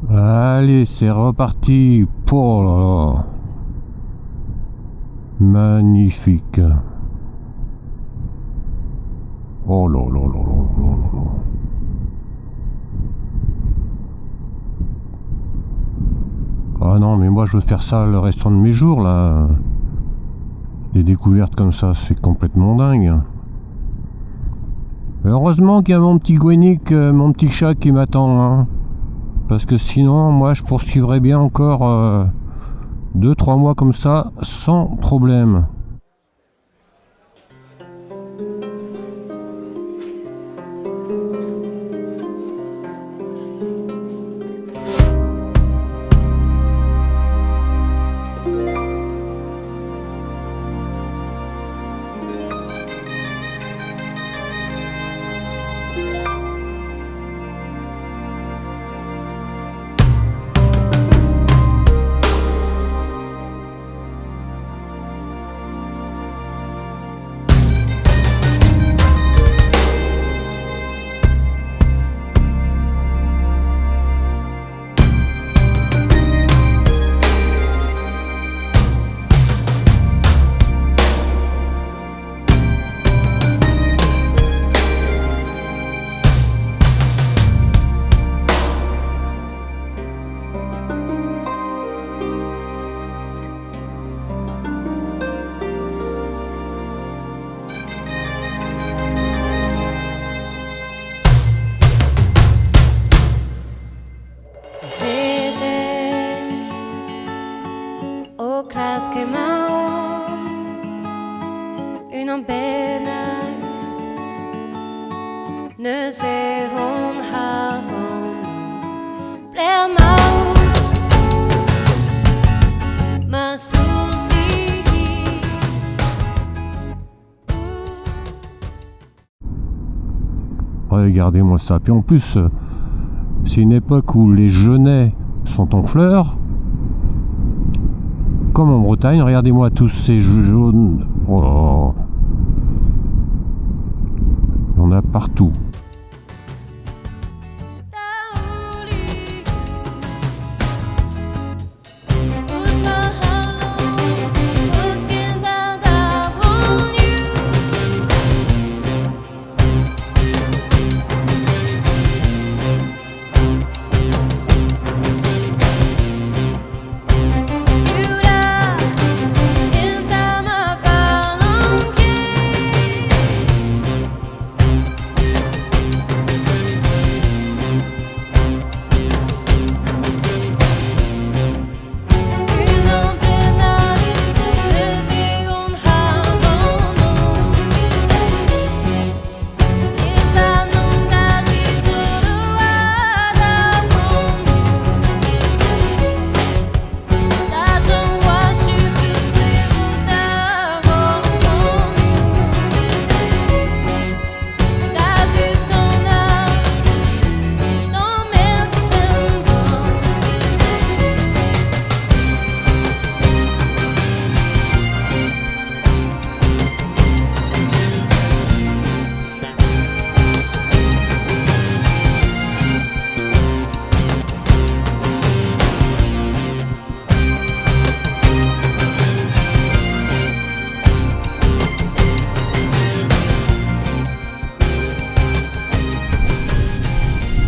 Allez, c'est reparti. Oh là là. Magnifique. Oh là là là là là là. Ah non, mais moi je veux faire ça le restant de mes jours là. Des découvertes comme ça, c'est complètement dingue. Heureusement qu'il y a mon petit Gwennick, mon petit chat qui m'attend, hein. Parce que sinon, moi je poursuivrais bien encore 2-3 mois comme ça, sans problème. Inom benen nu ser hon här honom blir man ma souci. Regardez-moi ça. Puis en plus, c'est une époque où les genêts sont en fleurs. Comme en Bretagne, regardez-moi tous ces jaunes. Oh là là. Il y en a partout.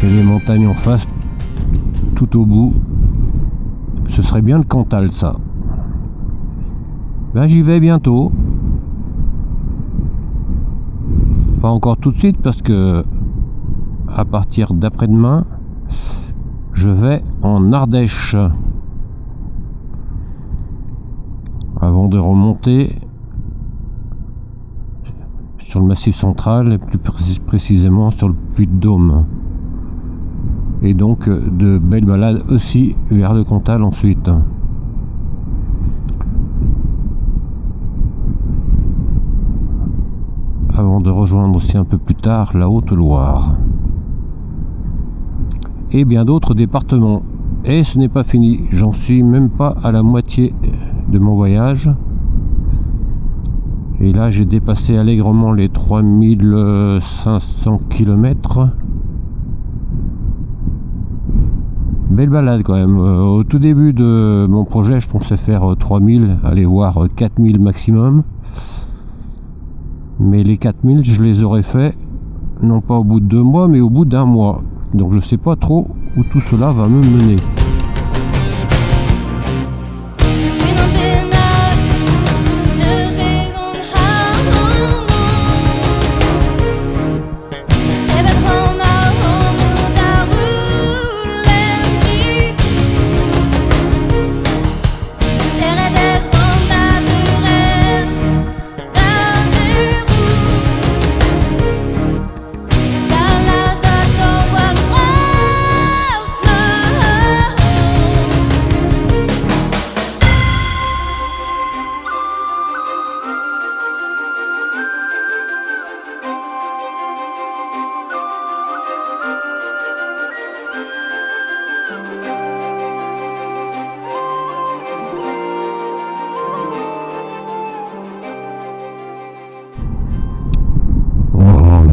Et les montagnes en face, tout au bout, ce serait bien le Cantal, ça. Là, j'y vais bientôt. Pas encore tout de suite parce que à partir d'après-demain, je vais en Ardèche. Avant de remonter sur le Massif central et plus précisément sur le Puy-de-Dôme. Et donc de belles balades aussi vers le Cantal ensuite. Avant de rejoindre aussi un peu plus tard la Haute-Loire. Et bien d'autres départements. Et ce n'est pas fini, j'en suis même pas à la moitié de mon voyage. Et là j'ai dépassé allègrement les 3500 km. Belle balade quand même. Au tout début de mon projet, je pensais faire 3000, aller voir 4000 maximum. Mais les 4000, je les aurais fait, non pas au bout de 2 mois, mais au bout d'1 mois. Donc je sais pas trop où tout cela va me mener.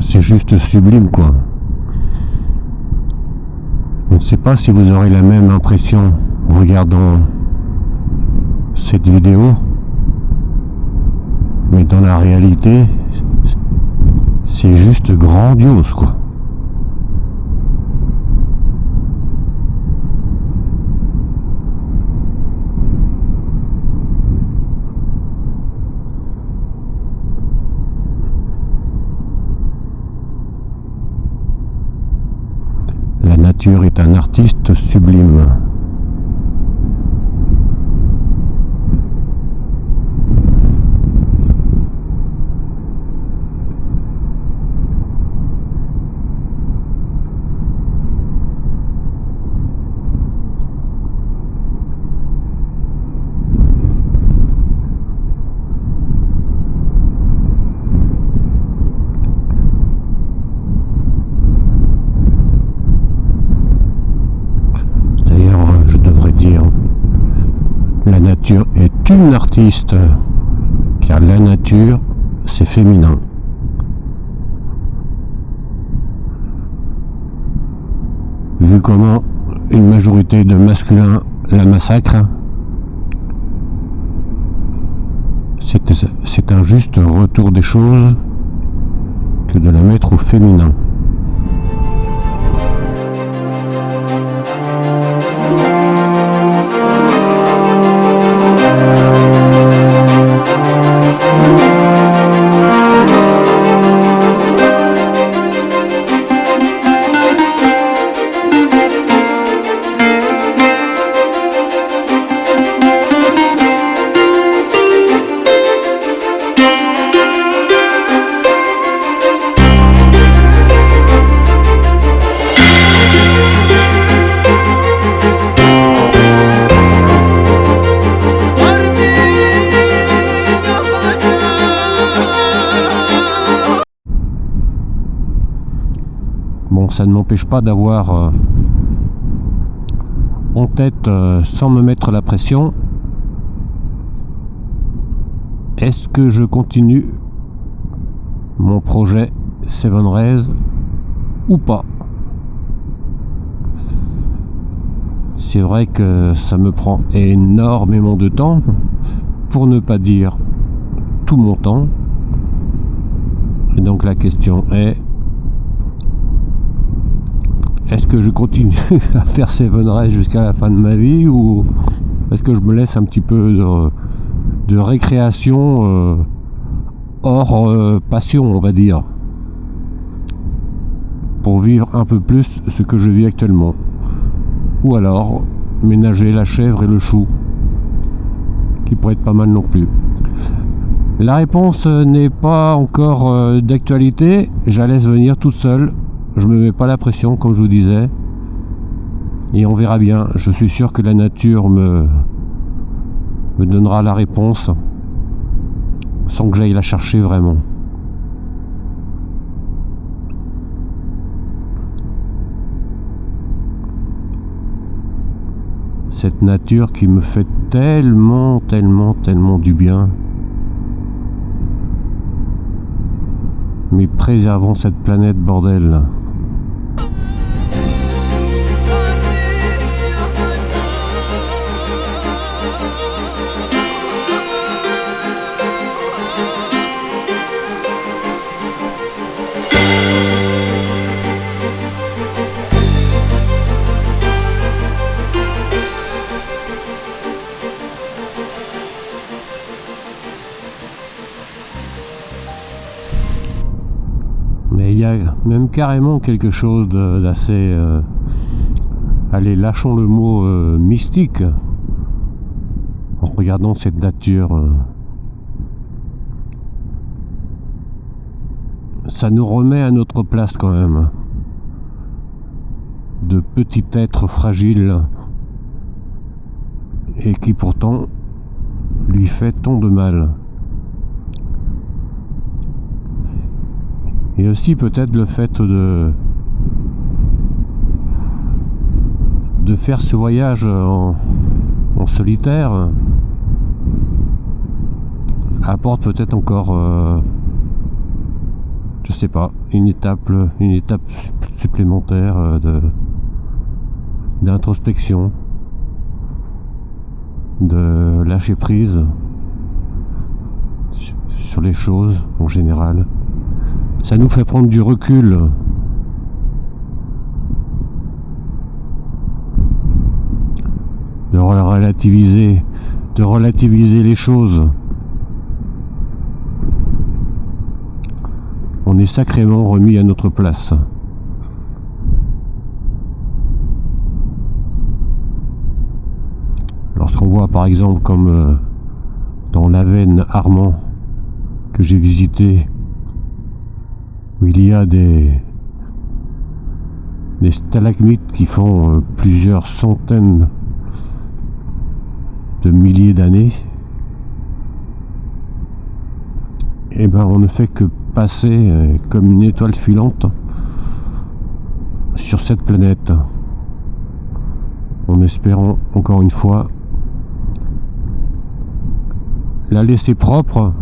C'est juste sublime quoi. Je ne sais pas si vous aurez la même impression en regardant cette vidéo, mais dans la réalité, c'est juste grandiose quoi. La nature est un artiste sublime. La nature est une artiste, car la nature, c'est féminin. Vu comment une majorité de masculins la massacre, c'est un juste retour des choses que de la mettre au féminin. Bon, ça ne m'empêche pas d'avoir en tête, sans me mettre la pression, est-ce que je continue mon projet Seven Rays ou pas? C'est vrai que ça me prend énormément de temps, pour ne pas dire tout mon temps. Et donc la question est, est-ce que je continue à faire Seven Rays jusqu'à la fin de ma vie, ou est-ce que je me laisse un petit peu de récréation hors passion, on va dire, pour vivre un peu plus ce que je vis actuellement? Ou alors ménager la chèvre et le chou, qui pourrait être pas mal non plus. La réponse n'est pas encore d'actualité, je la laisse venir toute seule. Je me mets pas la pression, comme je vous disais, et on verra bien. Je suis sûr que la nature me donnera la réponse sans que j'aille la chercher vraiment. Cette nature qui me fait tellement du bien. Mais préservons cette planète, bordel. y a même carrément quelque chose d'assez... allez, lâchons le mot mystique en regardant cette nature. Ça nous remet à notre place quand même. De petits êtres fragiles et qui pourtant lui fait tant de mal. Et aussi peut-être le fait de faire ce voyage en solitaire apporte peut-être encore je sais pas, une étape supplémentaire d'introspection, de lâcher prise sur les choses en général. Ça nous fait prendre du recul. De relativiser les choses. On est sacrément remis à notre place. Lorsqu'on voit par exemple comme dans l'Avesnes Armand que j'ai visité, où il y a des stalagmites qui font plusieurs centaines de milliers d'années, et ben on ne fait que passer comme une étoile filante sur cette planète, en espérant encore une fois la laisser propre